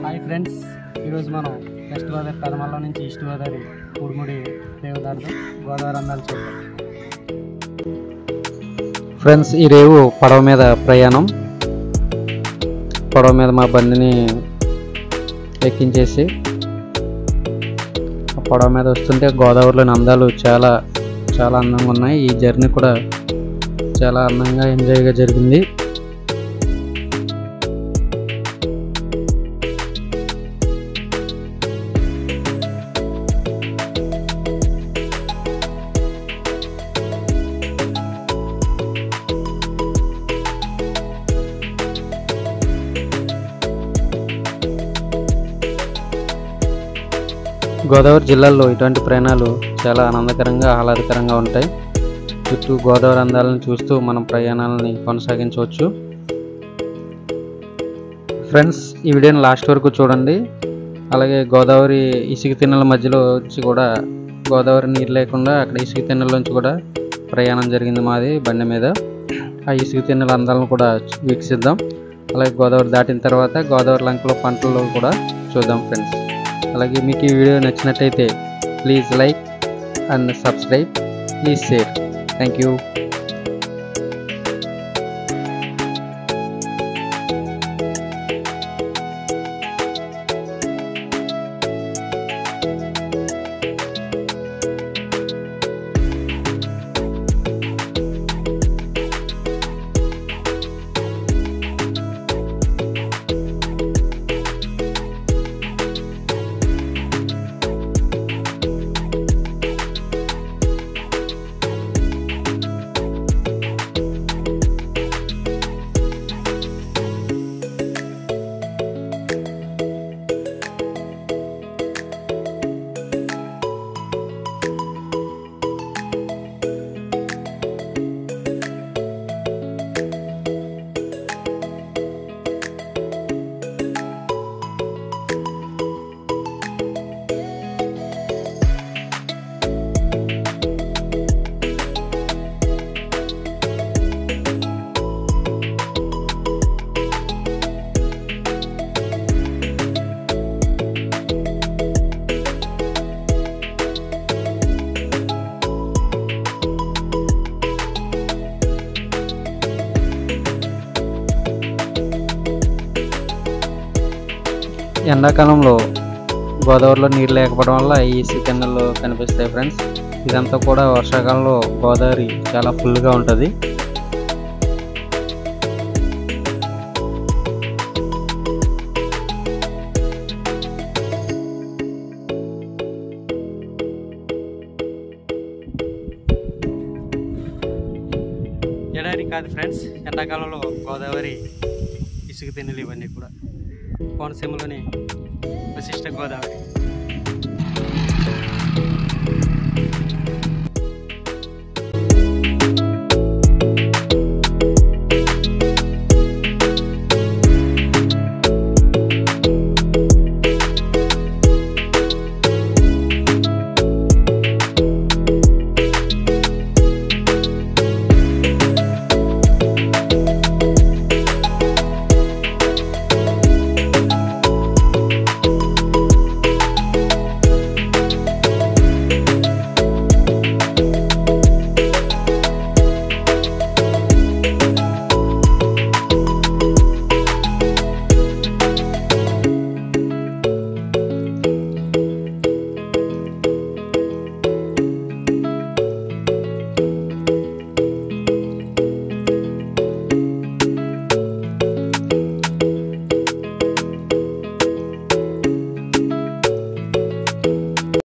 Hi friends, ఈరోజు మనం west Godavari కదమల్ల నుంచి ఈస్ట్ గోదావరి పూడిముడి రేవుదారులు గోదావరి అందాలు చూద్దాం. ఫ్రెండ్స్, ఈ రేవు పడవ మీద ప్రయాణం. పడవ మీద మా బండిని ఎక్కించేసి పడవ మీద వస్తుంటే గోదావరిలోని అందాలు చాలా చాలా అందంగా ఉన్నాయి. ఈ జర్నీ కూడా చాలా అందంగా ఎంజాయ్గా జరిగింది. గోదావరి జిల్లాలో ఇటువంటి ప్రయాణాలు చాలా ఆనందకరంగా ఆహ్లాదకరంగా ఉంటాయి. చుట్టూ గోదావరి అందాలను చూస్తూ మనం ప్రయాణాలని కొనసాగించవచ్చు. ఫ్రెండ్స్, ఈ వీడియోని లాస్ట్ వరకు చూడండి. అలాగే గోదావరి ఇసుక తిన్నెల మధ్యలో వచ్చి కూడా గోదావరి నీరు లేకుండా అక్కడ ఇసుక తిన్నెల నుంచి కూడా ప్రయాణం జరిగింది మాది బండి మీద. ఆ ఇసుక తిన్నెల అందాలను కూడా వీక్షిద్దాం. అలాగే గోదావరి దాటిన తర్వాత గోదావరి లంకలో పంటలు కూడా చూద్దాం ఫ్రెండ్స్. అలాగే మీకు ఈ వీడియో నచ్చినట్టయితే please like and subscribe, please share. Thank you. ఎండాకాలంలో గోదావరిలో నీరు లేకపోవడం వల్ల ఈ ఇసుక తిన్నెలు కనిపిస్తాయి ఫ్రెండ్స్. ఇదంతా కూడా వర్షాకాలంలో గోదావరి చాలా ఫుల్గా ఉంటుంది. ఎడారి కాదు ఫ్రెండ్స్, ఎండాకాలంలో గోదావరి ఇసుక తిన్నెలు ఇవన్నీ కూడా కోనసీమలోని విశిష్ట గోదావరి.